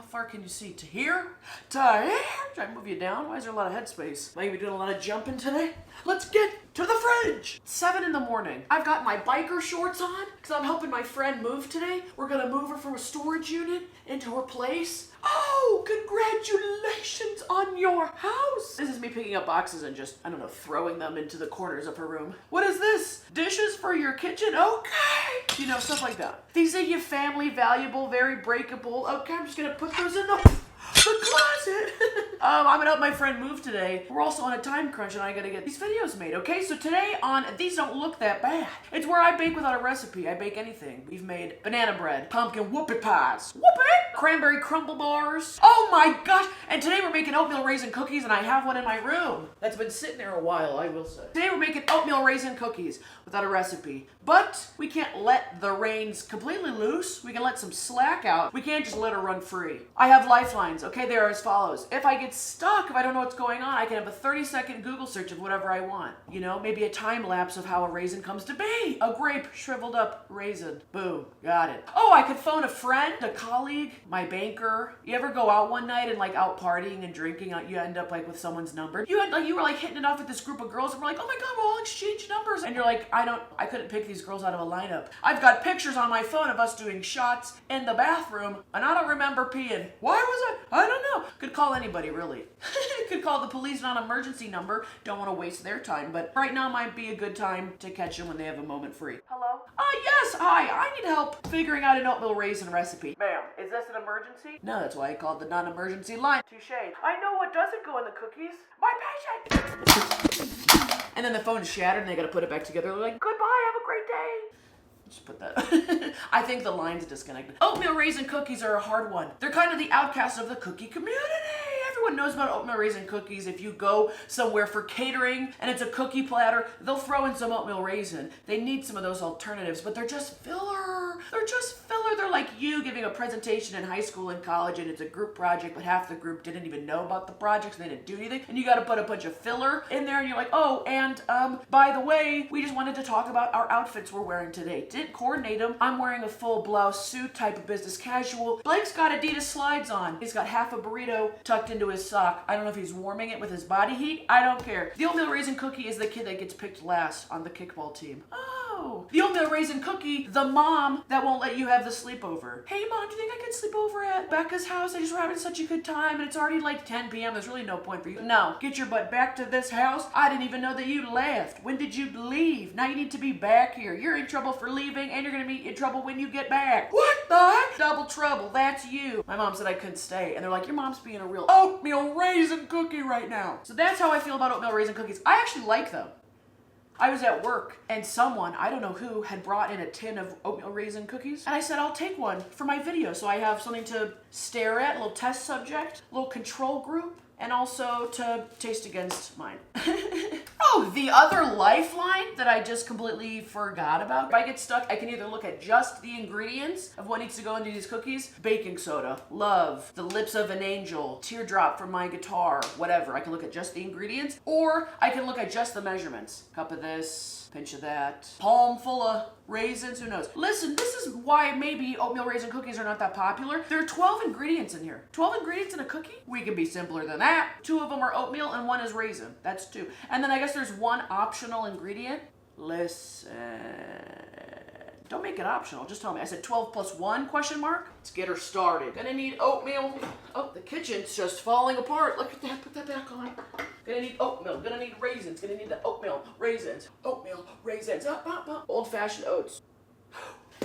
How far can you see? To here? To here? Should I move you down? Why is there a lot of headspace? Am I gonna be doing a lot of jumping today? Let's get to the fridge! 7 in the morning. I've got my biker shorts on because I'm helping my friend move today. We're gonna move her from a storage unit into her place. Oh, congratulations on your house! This is me picking up boxes and just, I don't know, throwing them into the corners of her room. What is this? Dishes for your kitchen? Okay! You know, stuff like that. These are your family valuable, very breakable. Okay, I'm just gonna put those in the closet. I'm gonna help my friend move today. We're also on a time crunch and I gotta get these videos made, okay? So today on These Don't Look That Bad, it's where I bake without a recipe. I bake anything. We've made banana bread, pumpkin whoopie pies, whoopie, cranberry crumble bars. Oh my gosh! And today we're making oatmeal raisin cookies and I have one in my room. That's been sitting there a while, I will say. Today we're making oatmeal raisin cookies without a recipe. But we can't let the reins completely loose. We can let some slack out. We can't just let her run free. I have lifelines, okay? They are as follows. If I get stuck, if I don't know what's going on, I can have a 30-second Google search of whatever I want. You know, maybe a time lapse of how a raisin comes to be. A grape, shriveled up raisin. Boom, got it. Oh, I could phone a friend, a colleague, my banker. You ever go out one night and like out partying and drinking, you end up like with someone's number? You were like hitting it off with this group of girls and we're like, oh my God, we'll all exchange numbers. And you're like, I couldn't pick these girls out of a lineup. I've got pictures on my phone of us doing shots in the bathroom and I don't remember peeing. Why was I don't know. Could call anybody, really. Could call the police on an emergency number. Don't want to waste their time, but right now might be a good time to catch them when they have a moment free. Hello? Yes, hi. I need help figuring out an oatmeal raisin recipe. Ma'am, is this an emergency? No, that's why I called the non-emergency line. Touche. I know what doesn't go in the cookies. My patient! And then the phone is shattered and they gotta put it back together. They're like, goodbye, have a great day. Just put that. I think the line's disconnected. Oatmeal raisin cookies are a hard one. They're kind of the outcast of the cookie community. Everyone knows about oatmeal raisin cookies. If you go somewhere for catering and it's a cookie platter, they'll throw in some oatmeal raisin. They need some of those alternatives, but they're just filler. They're just filler. They're like you giving a presentation in high school and college and it's a group project, but half the group didn't even know about the project, so they didn't do anything. And you got to put a bunch of filler in there and you're like, oh, and by the way, we just wanted to talk about our outfits we're wearing today. Didn't coordinate them. I'm wearing a full blouse suit type of business casual. Blake's got Adidas slides on. He's got half a burrito tucked into his sock. I don't know if he's warming it with his body heat. I don't care. The oatmeal raisin cookie is the kid that gets picked last on the kickball team. Oh. The oatmeal raisin cookie, the mom that won't let you have the sleepover. Hey mom, do you think I could sleep over at Becca's house? I just were having such a good time and it's already like 10 p.m. There's really no point for you. No. Get your butt back to this house. I didn't even know that you left. When did you leave? Now you need to be back here. You're in trouble for leaving and you're gonna be in trouble when you get back. What the heck? Double trouble. That's you. My mom said I couldn't stay and they're like, your mom's being a real oatmeal raisin cookie right now. So that's how I feel about oatmeal raisin cookies. I actually like them. I was at work and someone, I don't know who, had brought in a tin of oatmeal raisin cookies. And I said, I'll take one for my video. So I have something to stare at, a little test subject, a little control group, and also to taste against mine. Oh, the other lifeline that I just completely forgot about. If I get stuck, I can either look at just the ingredients of what needs to go into these cookies. Baking soda, love, the lips of an angel, teardrop from my guitar, whatever. I can look at just the ingredients, or I can look at just the measurements. Cup of this, pinch of that, palm full of raisins, who knows? Listen, this is why maybe oatmeal raisin cookies are not that popular. There are 12 ingredients in here. 12 ingredients in a cookie? We can be simpler than that. 2 of them are oatmeal and 1 is raisin. That's 2. And then I guess there's 1 optional ingredient. Listen. Don't make it optional, just tell me. I said 12 plus 1, question mark? Let's get her started. Gonna need oatmeal. Oh, the kitchen's just falling apart. Look at that, put that back on. Gonna need oatmeal, gonna need raisins, gonna need the oatmeal, raisins, old-fashioned oats.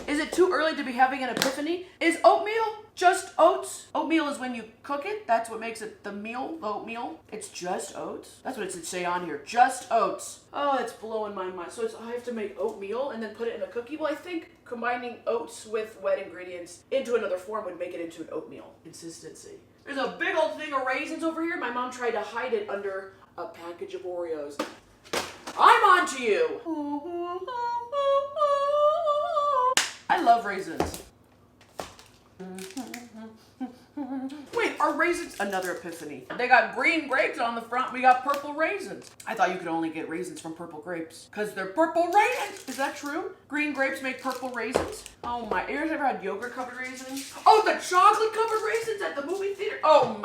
Is it too early to be having an epiphany? Is oatmeal just oats? Oatmeal is when you cook it. That's what makes it the meal, the oatmeal. It's just oats. That's what it should say on here. Just oats. Oh, it's blowing my mind. So I have to make oatmeal and then put it in a cookie? Well, I think combining oats with wet ingredients into another form would make it into an oatmeal. Consistency. There's a big old thing of raisins over here. My mom tried to hide it under a package of Oreos. I'm on to you. I love raisins. Wait, are raisins another epiphany? They got green grapes on the front, we got purple raisins. I thought you could only get raisins from purple grapes because they're purple raisins. Is that true? Green grapes make purple raisins? Oh my, you ever had yogurt covered raisins? Oh, the chocolate covered raisins at the movie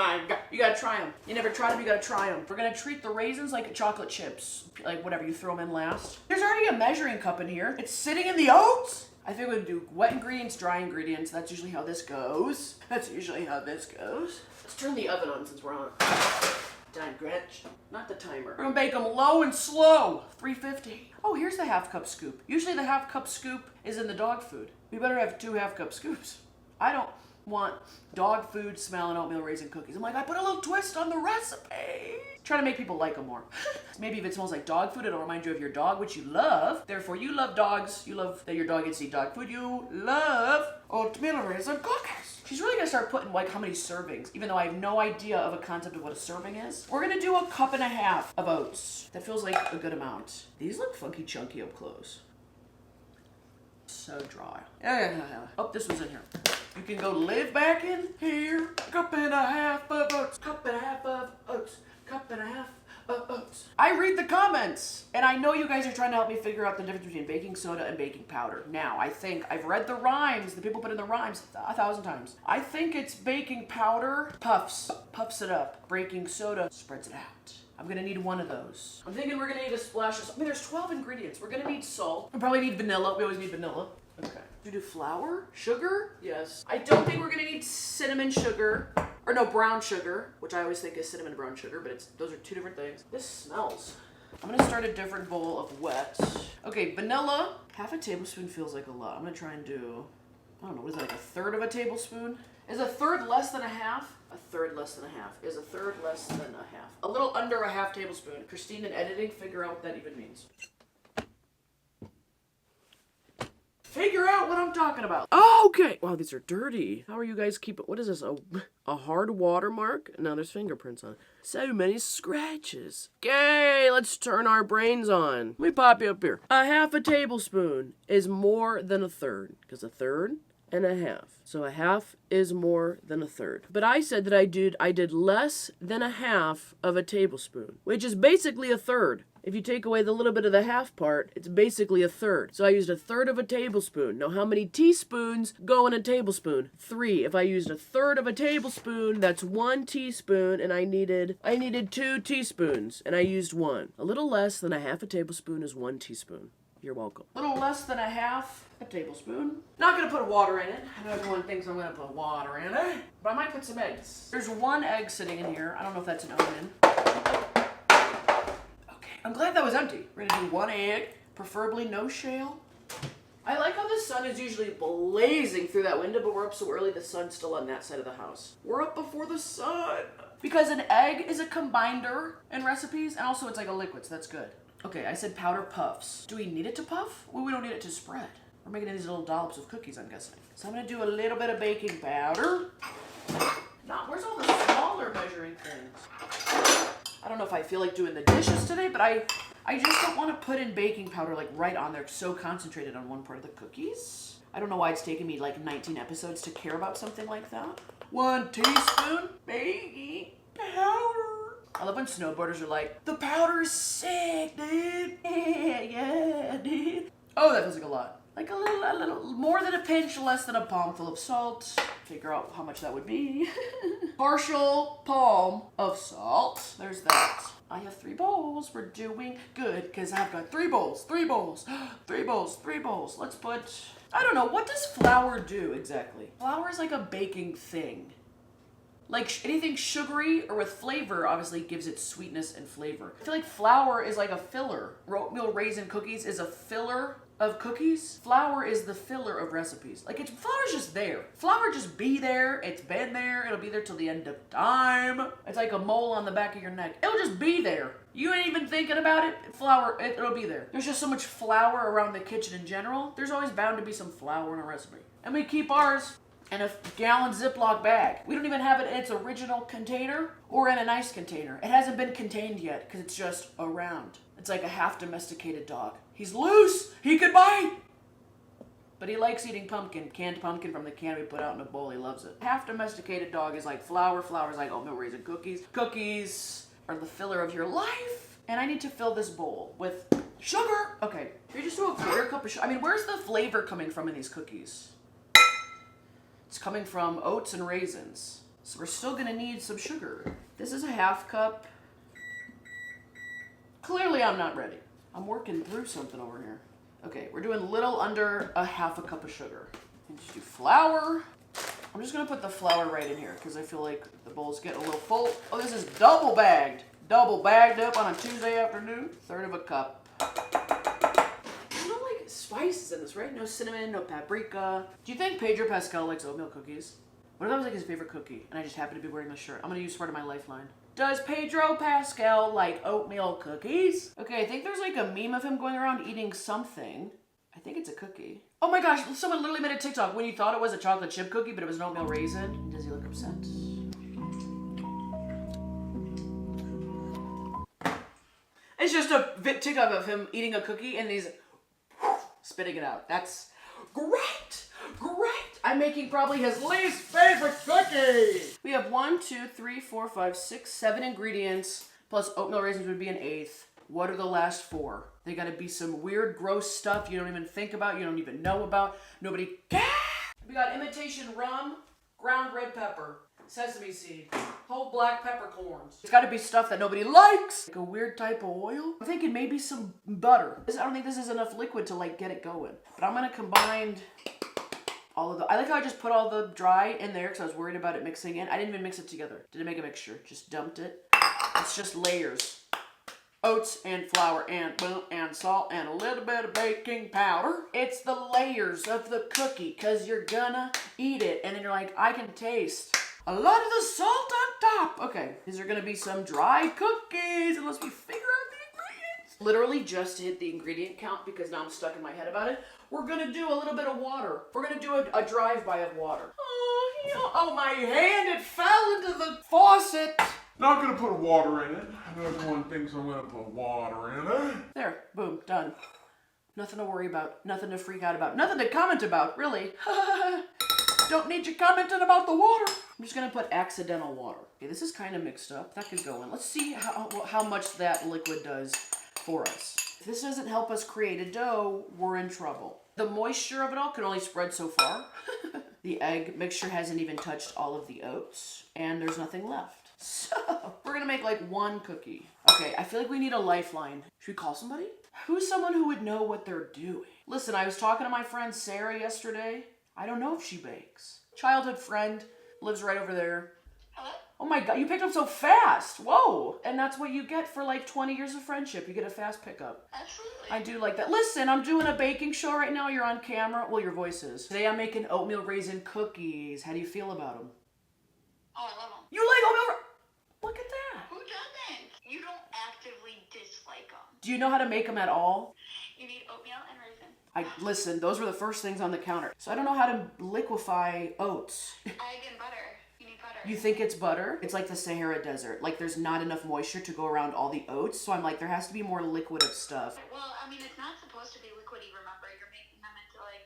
my God. You gotta try them. You never tried them, you gotta try them. We're gonna treat the raisins like chocolate chips. Like whatever, you throw them in last. There's already a measuring cup in here. It's sitting in the oats. I think we'll do wet ingredients, dry ingredients. That's usually how this goes. Let's turn the oven on since we're on it. Time Grinch. Not the timer. We're gonna bake them low and slow. 350. Oh, here's the half cup scoop. Usually the half cup scoop is in the dog food. We better have 2 half cup scoops. I don't want dog food smelling oatmeal raisin cookies. I'm like, I put a little twist on the recipe. Try to make people like them more. Maybe if it smells like dog food, it'll remind you of your dog, which you love. Therefore, you love dogs. You love that your dog gets to eat dog food. You love oatmeal raisin cookies. She's really gonna start putting like how many servings, even though I have no idea of a concept of what a serving is. We're gonna do 1.5 cups of oats. That feels like a good amount. These look funky chunky up close. So dry. Yeah. Oh, this was in here. You can go live back in here. 1.5 cups of oats. 1.5 cups of oats. 1.5 cups of oats. I read the comments, and I know you guys are trying to help me figure out the difference between baking soda and baking powder. Now, I think I've read the rhymes. The people put in the rhymes 1,000 times. I think it's baking powder puffs it up. Baking soda spreads it out. I'm gonna need 1 of those. I'm thinking we're gonna need a splash of salt. I mean, there's 12 ingredients. We're gonna need salt. We probably need vanilla. We always need vanilla. Okay. Do we do flour? Sugar? Yes. I don't think we're gonna need cinnamon sugar. Or no, brown sugar, which I always think is cinnamon brown sugar, but those are 2 different things. This smells. I'm gonna start a different bowl of wet. Okay, vanilla. 1/2 tablespoon feels like a lot. I'm gonna try and do, I don't know, what is that, like 1/3 tablespoon? Is 1/3 less than 1/2? 1/3 less than 1/2. Is 1/3 less than 1/2? A little under 1/2 tablespoon. Christine in editing, figure out what that even means. Figure out what I'm talking about. Oh, okay. Wow, these are dirty. How are you guys keeping, what is this, a hard watermark? Now there's fingerprints on it. So many scratches. Okay, let's turn our brains on. Let me pop you up here. 1/2 tablespoon is more than 1/3, because 1/3 and 1/2. So 1/2 is more than 1/3. But I said that I did less than 1/2 tablespoon, which is basically 1/3. If you take away the little bit of the half part, it's basically 1/3. So I used 1/3 tablespoon. Now how many teaspoons go in a tablespoon? 3. If I used 1/3 tablespoon, that's 1 teaspoon, and I needed 2 teaspoons, and I used 1. A little less than 1/2 tablespoon is 1 teaspoon. You're welcome. A little less than 1/2 tablespoon. Not gonna put water in it. I know everyone thinks I'm gonna put water in it, but I might put some eggs. There's 1 egg sitting in here. I don't know if that's an onion. I'm glad that was empty. We're gonna do 1 egg, preferably no shale. I like how the sun is usually blazing through that window, but we're up so early the sun's still on that side of the house. We're up before the sun. Because an egg is a combinder in recipes, and also it's like a liquid, so that's good. Okay, I said powder puffs. Do we need it to puff? Well, we don't need it to spread. We're making these little dollops of cookies, I'm guessing. So I'm gonna do a little bit of baking powder. Where's all the smaller measuring things? I don't know if I feel like doing the dishes today, but I just don't want to put in baking powder like right on there, so concentrated on one part of the cookies. I don't know why it's taken me like 19 episodes to care about something like that. 1 teaspoon baking powder. I love when snowboarders are like, the powder's sick, dude. Yeah, dude. Oh, that feels like a lot. Like a little, more than a pinch, less than a palmful of salt. Figure out how much that would be. Partial palm of salt. There's that. I have 3 bowls. We're doing good because I've got 3 bowls, 3 bowls, 3 bowls, 3 bowls. Let's put, I don't know, what does flour do exactly? Flour is like a baking thing. Like anything sugary or with flavor obviously gives it sweetness and flavor. I feel like flour is like a filler. Oatmeal raisin cookies is a filler of cookies. Flour is the filler of recipes. Like flour's just there. Flour just be there. It's been there. It'll be there till the end of time. It's like a mole on the back of your neck. It'll just be there. You ain't even thinking about it. Flour, it'll be there. There's just so much flour around the kitchen in general. There's always bound to be some flour in a recipe. And we keep ours in a gallon Ziploc bag. We don't even have it in its original container or in a nice container. It hasn't been contained yet because it's just around. It's like a half domesticated dog. He's loose, he could bite. But he likes eating pumpkin, canned pumpkin from the can we put out in a bowl, he loves it. Half domesticated dog is like flour, flour is like oatmeal raisin cookies. Cookies are the filler of your life. And I need to fill this bowl with sugar. Okay, you just do a 1/4 cup of sugar. I mean, where's the flavor coming from in these cookies? It's coming from oats and raisins. So we're still gonna need some sugar. This is a half cup. Clearly I'm not ready. I'm working through something over here. Okay, we're doing a little under a half a cup of sugar. And just do flour. I'm just gonna put the flour right in here because I feel like the bowl's getting a little full. Oh, this is double bagged. Double bagged up on a Tuesday afternoon. Third of a cup. There's no like spices in this, right? No cinnamon, no paprika. Do you think Pedro Pascal likes oatmeal cookies? What if that was like his favorite cookie and I just happened to be wearing this shirt? I'm gonna use part of my lifeline. Does Pedro Pascal like oatmeal cookies? Okay, I think there's like a meme of him going around eating something. I think it's a cookie. Oh my gosh, someone literally made a TikTok when you thought it was a chocolate chip cookie, but it was an oatmeal raisin. Does he look upset? It's just a TikTok of him eating a cookie and he's spitting it out. That's great! Great! I'm making probably his least favorite cookie! We have 1, 2, 3, 4, 5, 6, 7 ingredients, plus oatmeal raisins would be an eighth. What are the last 4? They gotta be some weird, gross stuff you don't even think about, you don't even know about. Nobody cares! We got imitation rum, ground red pepper, sesame seed, whole black peppercorns. It's gotta be stuff that nobody likes. Like a weird type of oil. I'm thinking maybe some butter. I don't think this is enough liquid to like get it going. But I'm gonna combine all of the, I like how I just put all the dry in there because I was worried about it mixing in. I didn't even mix it together. Didn't make a mixture, just dumped it. It's just layers. Oats and flour and boom and salt and a little bit of baking powder. It's the layers of the cookie because you're gonna eat it and then you're like, I can taste a lot of the salt on top. Okay, these are gonna be some dry cookies unless we figure out the ingredients. Literally just hit the ingredient count because now I'm stuck in my head about it. We're gonna do a little bit of water. We're gonna do a drive-by of water. Oh, my hand, it fell into the faucet. Not gonna put water in it. I know everyone thinks I'm gonna put water in it. There, boom, done. Nothing to worry about, nothing to freak out about, nothing to comment about, really. Don't need you commenting about the water. I'm just gonna put accidental water. Okay, this is kind of mixed up. That could go in. Let's see how much that liquid does for us. If this doesn't help us create a dough, we're in trouble. The moisture of it all can only spread so far. The egg mixture hasn't even touched all of the oats, and there's nothing left. So, we're gonna make like 1 cookie. Okay, I feel like we need a lifeline. Should we call somebody? Who's someone who would know what they're doing? Listen, I was talking to my friend Sarah yesterday. I don't know if she bakes. Childhood friend, lives right over there. Hello? Oh my God, you picked up so fast. Whoa. And that's what you get for like 20 years of friendship. You get a fast pickup. Absolutely. I do like that. Listen, I'm doing a baking show right now. You're on camera. Well, your voice is. Today I'm making oatmeal raisin cookies. How do you feel about them? Oh, I love them. You like oatmeal raisin? Look at that. Who doesn't? You don't actively dislike them. Do you know how to make them at all? You need oatmeal and raisin. Listen, those were the first things on the counter. So I don't know how to liquefy oats. Egg and butter. You need butter. You think it's butter? It's like the Sahara Desert. Like there's not enough moisture to go around all the oats. So I'm like, there has to be more liquid of stuff. Well, I mean, it's not supposed to be liquidy, remember? You're making them into like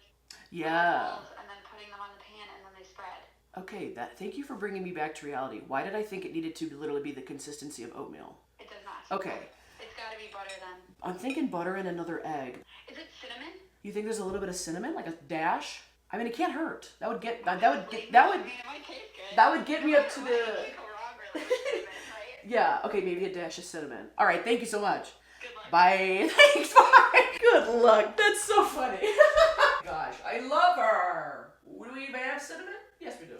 Yeah. balls and then putting them on the pan and then they spread. Okay, thank you for bringing me back to reality. Why did I think it needed to literally be the consistency of oatmeal? It does not. Okay. It's got to be butter then. I'm thinking butter and another egg. Is it cinnamon? You think there's a little bit of cinnamon, like a dash? I mean, it can't hurt. That would get me up I mean, it might taste good. That would get me up to It the. might go wrong really with cinnamon, right? Yeah. Okay, maybe a dash of cinnamon. All right. Thank you so much. Good luck. Bye. Thanks. Bye. Good luck. That's so funny. Gosh, I love her. Do we even have cinnamon? Yes, we do.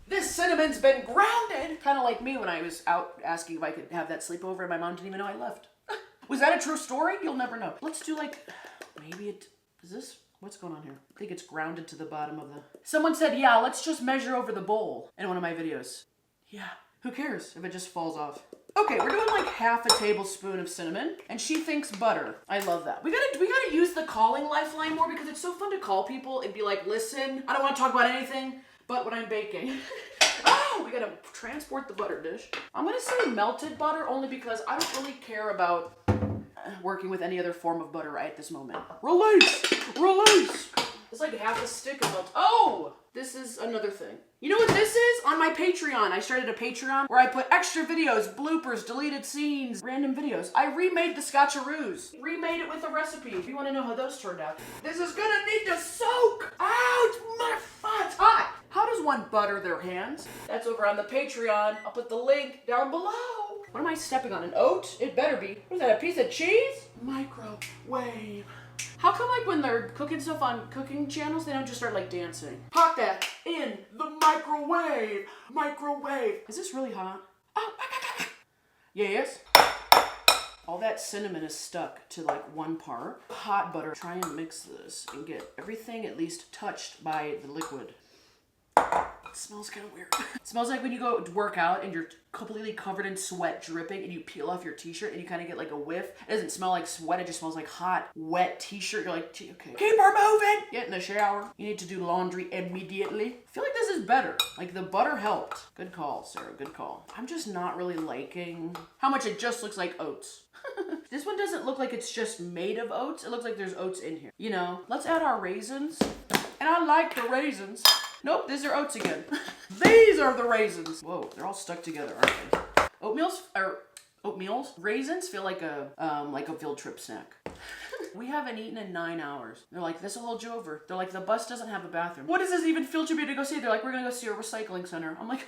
This cinnamon's been grounded. Kind of like me when I was out asking if I could have that sleepover and my mom didn't even know I left. Was that a true story? You'll never know. Let's do like, maybe it, is this, what's going on here? I think it's grounded to the bottom of the, someone said, yeah, let's just measure over the bowl in one of my videos. Yeah, who cares if it just falls off? Okay, we're doing like half a tablespoon of cinnamon, and she thinks butter. I love that. We gotta use the calling lifeline more because it's so fun to call people and be like, listen, I don't want to talk about anything but when I'm baking. Oh, we gotta transport the butter dish. I'm gonna say melted butter only because I don't really care about working with any other form of butter right at this moment. Release! Release! It's like half a stick of melted. Oh! This is another thing. You know what this is? On my Patreon. I started a Patreon where I put extra videos, bloopers, deleted scenes, random videos. I remade the Scotcheroos. Remade it with a recipe. If you want to know how those turned out. This is gonna need to soak! Ouch! My foot's hot! How does one butter their hands? That's over on the Patreon. I'll put the link down below. What am I stepping on? An oat? It better be. What is that, a piece of cheese? Microwave. How come like when they're cooking stuff on cooking channels, they don't just start like dancing? Pop that in the microwave. Microwave. Is this really hot? Oh, yes. All that cinnamon is stuck to like one part. Hot butter. Try and mix this and get everything at least touched by the liquid. It smells kind of weird. It smells like when you go work out and you're completely covered in sweat dripping and you peel off your t-shirt and you kind of get like a whiff. It doesn't smell like sweat, it just smells like hot, wet t-shirt. You're like, gee, okay. Keep her moving! Get in the shower. You need to do laundry immediately. I feel like this is better. Like the butter helped. Good call, Sarah, good call. I'm just not really liking how much it just looks like oats. This one doesn't look like it's just made of oats. It looks like there's oats in here. You know, let's add our raisins. And I like the raisins. Nope, these are oats again. These are the raisins. Whoa, they're all stuck together, aren't they? Oatmeals? Raisins feel like a field trip snack. We haven't eaten in 9 hours. They're like, this will hold you over. They're like, the bus doesn't have a bathroom. What does this even field trip to go see? They're like, we're gonna go see a recycling center. I'm like,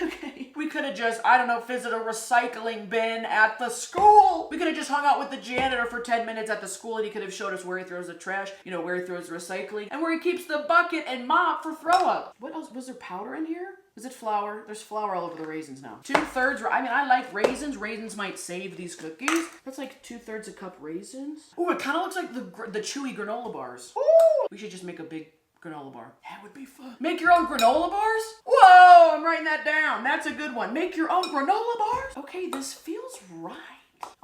okay. We could have just, I don't know, visit a recycling bin at the school. We could have just hung out with the janitor for 10 minutes at the school and he could have showed us where he throws the trash, you know, where he throws the recycling, and where he keeps the bucket and mop for throw up. What else? Was there powder in here? Is it flour? There's flour all over the raisins now. 2/3, I mean, I like raisins. Raisins might save these cookies. That's like 2/3 a cup raisins. Ooh, it kind of looks like the chewy granola bars. Ooh! We should just make a big granola bar. That would be fun. Make your own granola bars? Whoa, I'm writing that down. That's a good one. Make your own granola bars? Okay, this feels right.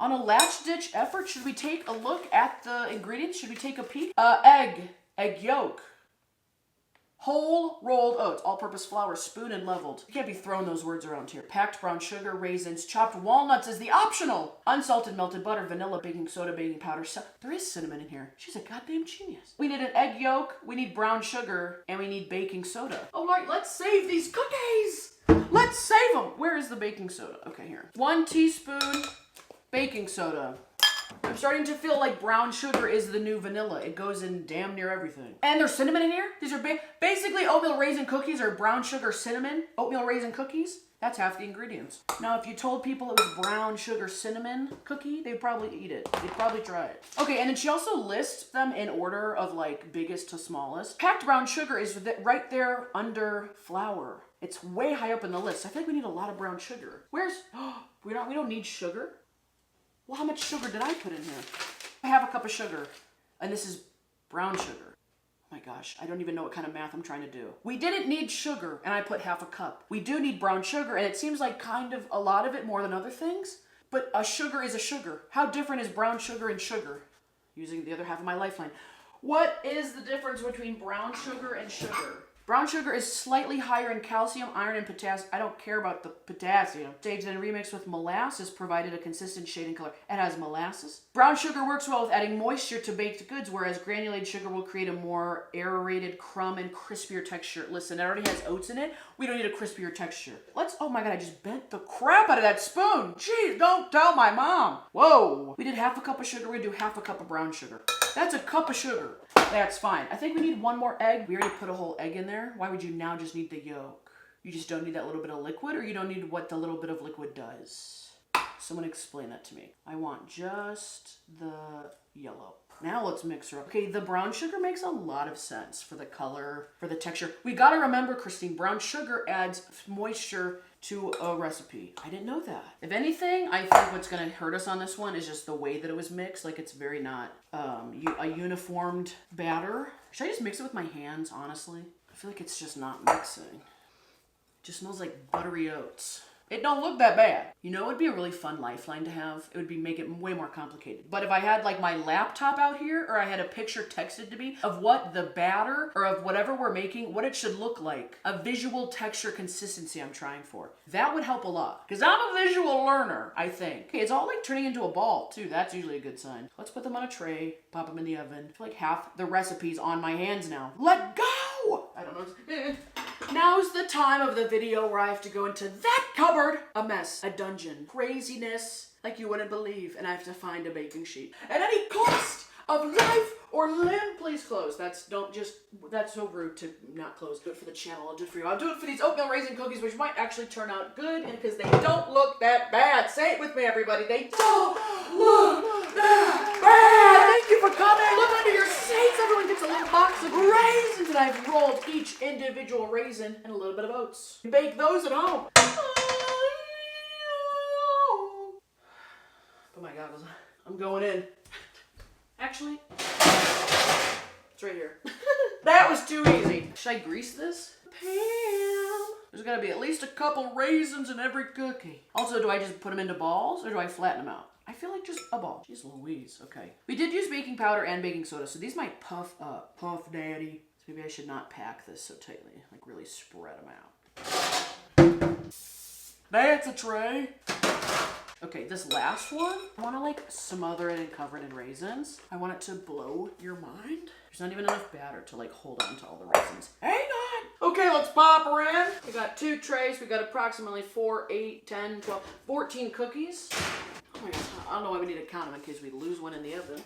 On a latch-ditch effort, should we take a look at the ingredients? Should we take a peek? Egg yolk. Whole rolled oats, all-purpose flour, spoon and leveled. You can't be throwing those words around here. Packed brown sugar, raisins, chopped walnuts is the optional. Unsalted melted butter, vanilla, baking soda, baking powder. There is cinnamon in here. She's a goddamn genius. We need an egg yolk, we need brown sugar, and we need baking soda. All right, let's save these cookies. Let's save them. Where is the baking soda? Okay, here. 1 teaspoon baking soda. I'm starting to feel like brown sugar is the new vanilla. It goes in damn near everything. And there's cinnamon in here? These are basically oatmeal raisin cookies or brown sugar cinnamon. Oatmeal raisin cookies. That's half the ingredients. Now, if you told people it was brown sugar cinnamon cookie, they'd probably eat it. They'd probably try it. Okay, and then she also lists them in order of like biggest to smallest. Packed brown sugar is right there under flour. It's way high up in the list. I feel like we need a lot of brown sugar. We don't need sugar? Well, how much sugar did I put in here? I have a cup of sugar, and this is brown sugar. Oh my gosh, I don't even know what kind of math I'm trying to do. We didn't need sugar, and I put half a cup. We do need brown sugar, and it seems like kind of a lot of it more than other things, but a sugar is a sugar. How different is brown sugar and sugar? Using the other half of my lifeline. What is the difference between brown sugar and sugar? Brown sugar is slightly higher in calcium, iron, and potassium. I don't care about the potassium. Staged and remixed with molasses provided a consistent shade and color. It has molasses. Brown sugar works well with adding moisture to baked goods, whereas granulated sugar will create a more aerated crumb and crispier texture. Listen, it already has oats in it. We don't need a crispier texture. Oh my God, I just bent the crap out of that spoon. Jeez, don't tell my mom. Whoa. We did half a cup of sugar. We do half a cup of brown sugar. That's a cup of sugar. That's fine. I think we need 1 more egg. We already put a whole egg in there. Why would you now just need the yolk? You just don't need that little bit of liquid, or you don't need what the little bit of liquid does? Someone explain that to me. I want just the yellow. Now let's mix her up. Okay, the brown sugar makes a lot of sense for the color, for the texture. We gotta remember, Christine, brown sugar adds moisture to a recipe. I didn't know that. If anything, I think what's gonna hurt us on this one is just the way that it was mixed. Like it's very not a uniformed batter. Should I just mix it with my hands, honestly? I feel like it's just not mixing. It just smells like buttery oats. It don't look that bad. You know, it would be a really fun lifeline to have. It would make it way more complicated. But if I had like my laptop out here, or I had a picture texted to me of what the batter or of whatever we're making, what it should look like, a visual texture consistency I'm trying for, that would help a lot. Because I'm a visual learner, I think. Okay, it's all like turning into a ball too. That's usually a good sign. Let's put them on a tray, pop them in the oven. I feel like half the recipe's on my hands now. Let go! I don't know. Now's the time of the video where I have to go into that cupboard. A mess, a dungeon, craziness like you wouldn't believe, and I have to find a baking sheet. At any cost of life Or Lynn, please close. That's so rude to not close. Do it for the channel. I'll do it for you. I'll do it for these oatmeal raisin cookies, which might actually turn out good, and because they don't look that bad. Say it with me, everybody. They don't look that bad. Thank you for coming. Look under your seats. Everyone gets a little box of raisins, and I've rolled each individual raisin in a little bit of oats. Bake those at home. Put my goggles on. I'm going in. Actually, it's right here. That was too easy. Should I grease this? Pam. There's gotta be at least a couple raisins in every cookie. Also, do I just put them into balls or do I flatten them out? I feel like just a ball. Jeez Louise, okay. We did use baking powder and baking soda, so these might puff up. Puff daddy. So maybe I should not pack this so tightly. Like really spread them out. That's a tray. Okay, this last one, I want to like smother it and cover it in raisins. I want it to blow your mind. There's not even enough batter to like hold on to all the raisins. Hang on. Okay, let's pop her in. We got 2 trays. We got approximately 4, 8, 10, 12, 14 cookies. Oh my God, I don't know why we need to count them in case we lose one in the oven.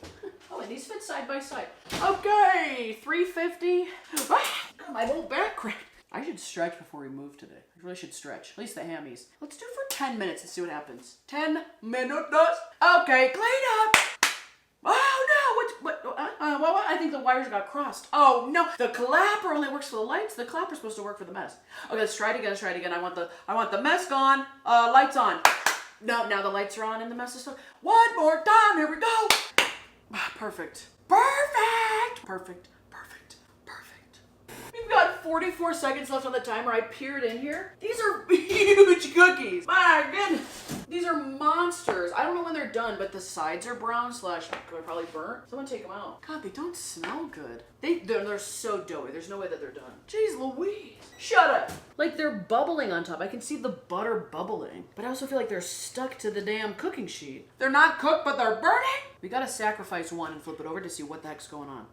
Oh, and these fit side by side. Okay, 350. Ah, my whole back cracked. I should stretch before we move today. I really should stretch. At least the hammies. Let's do it for 10 minutes and see what happens. 10 minutes. Okay, clean up. Oh no, what? I think the wires got crossed. Oh no, the clapper only works for the lights. The clapper's supposed to work for the mess. Okay, let's try it again. I want the mess gone. Lights on. No, now the lights are on and the mess is still. One more time, here we go. Perfect. We've got 44 seconds left on the timer. I peered in here. These are huge cookies. My goodness. These are monsters. I don't know when they're done, but the sides are brown / probably burnt. Someone take them out. God, they don't smell good. They're so doughy. There's no way that they're done. Jeez Louise. Shut up. Like they're bubbling on top. I can see the butter bubbling, but I also feel like they're stuck to the damn cooking sheet. They're not cooked, but they're burning. We gotta sacrifice one and flip it over to see what the heck's going on.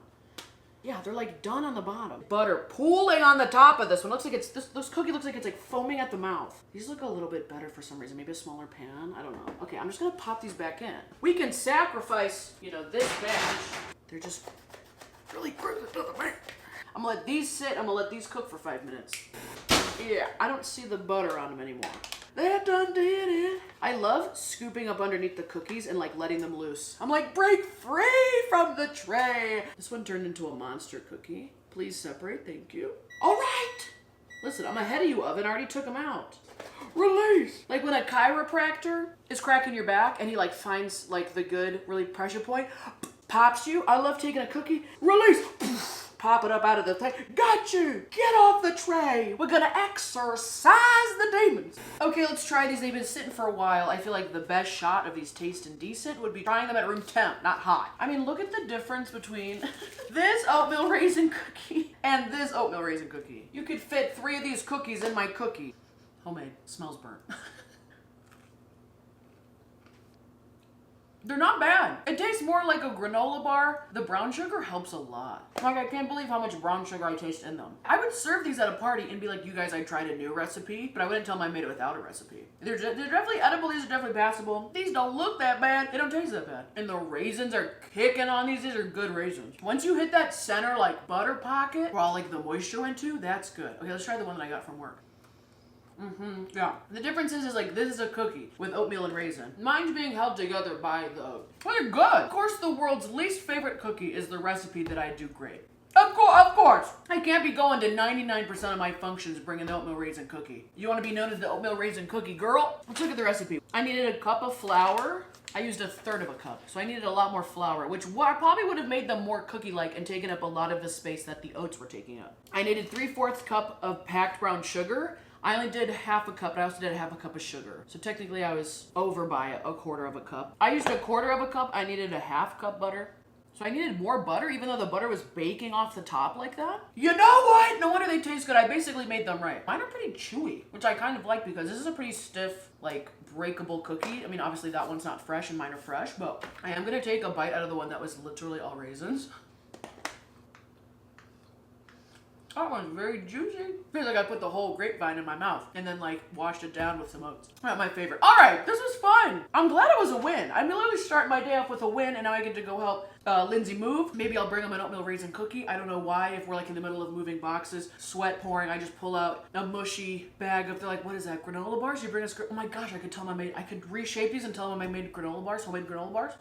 Yeah, they're like done on the bottom. Butter pooling on the top of this one. Looks like this cookie looks like it's like foaming at the mouth. These look a little bit better for some reason. Maybe a smaller pan. I don't know. Okay, I'm just gonna pop these back in. We can sacrifice, this batch. They're just really gross. I'm gonna let these sit. I'm gonna let these cook for 5 minutes. Yeah, I don't see the butter on them anymore. That done did it. I love scooping up underneath the cookies and like letting them loose. I'm like, break free from the tray. This one turned into a monster cookie. Please separate, thank you. All right. Listen, I'm ahead of you, oven. I already took them out. Release. Like when a chiropractor is cracking your back and he like finds like the good, really pressure point, pops you. I love taking a cookie. Release. Pop it up out of the thing. Got you! Get off the tray! We're gonna exorcise the demons! Okay, let's try these. They've been sitting for a while. I feel like the best shot of these tasting decent would be trying them at room temp, not hot. I mean, look at the difference between this oatmeal raisin cookie and this oatmeal raisin cookie. You could fit 3 of these cookies in my cookie. Homemade. Smells burnt. They're not bad. It tastes more like a granola bar. The brown sugar helps a lot. Like, I can't believe how much brown sugar I taste in them. I would serve these at a party and be like, you guys, I tried a new recipe, but I wouldn't tell them I made it without a recipe. They're definitely edible. These are definitely passable. These don't look that bad. They don't taste that bad. And the raisins are kicking on these. These are good raisins. Once you hit that center, like, butter pocket, where all, like, the moisture went to, that's good. Okay, let's try the one that I got from work. Yeah. The difference is like this is a cookie with oatmeal and raisin. Mine's being held together by the oat. Well, they're good. Of course, the world's least favorite cookie is the recipe that I do great. Of course. I can't be going to 99% of my functions bringing the oatmeal raisin cookie. You want to be known as the oatmeal raisin cookie girl? Let's look at the recipe. I needed a cup of flour. I used 1/3 of a cup, so I needed a lot more flour, which I probably would have made them more cookie-like and taken up a lot of the space that the oats were taking up. I needed 3/4 cup of packed brown sugar. I only did 1/2 cup, but I also did 1/2 cup of sugar. So technically I was over by 1/4 cup. I used 1/4 cup. I needed 1/2 cup butter. So I needed more butter, even though the butter was baking off the top like that. You know what? No wonder they taste good. I basically made them right. Mine are pretty chewy, which I kind of like because this is a pretty stiff, like, breakable cookie. I mean, obviously that one's not fresh and mine are fresh, but I am gonna take a bite out of the one that was literally all raisins. That one's very juicy. Feels like I put the whole grapevine in my mouth and then like washed it down with some oats. Not my favorite. All right, this was fun. I'm glad it was a win. I'm literally starting my day off with a win, and now I get to go help Lindsay move. Maybe I'll bring him an oatmeal raisin cookie. I don't know why. If we're like in the middle of moving boxes, sweat pouring, I just pull out a mushy bag of, they're like, what is that? Granola bars? You bring us? Oh my gosh! I could reshape these and tell them I made granola bars. Homemade granola bars.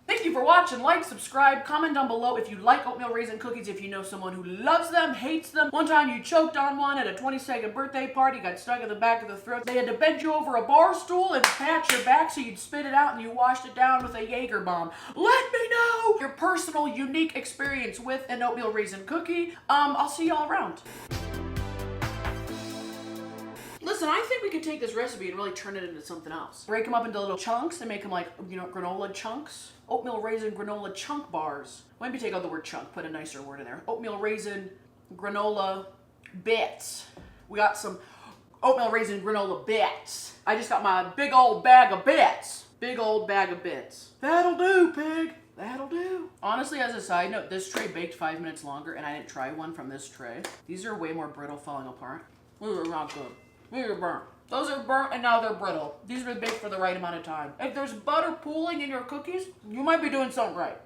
Thank you for watching. Like, subscribe, comment down below if you like oatmeal raisin cookies, if you know someone who loves them, hates them. One time you choked on one at a 22nd birthday party, got stuck in the back of the throat. They had to bend you over a bar stool and pat your back so you'd spit it out, and you washed it down with a Jaeger bomb. Let me know your personal, unique experience with an oatmeal raisin cookie. I'll see y'all around. Listen, I think we could take this recipe and really turn it into something else. Break them up into little chunks and make them like, you know, granola chunks. Oatmeal raisin granola chunk bars. Maybe take out the word chunk, put a nicer word in there. Oatmeal raisin granola bits. We got some oatmeal raisin granola bits. I just got my big old bag of bits. Big old bag of bits. That'll do, pig. That'll do. Honestly, as a side note, this tray baked 5 minutes longer, and I didn't try one from this tray. These are way more brittle, falling apart. These are not good. These are burnt. Those are burnt and now they're brittle. These were baked for the right amount of time. If there's butter pooling in your cookies, you might be doing something right.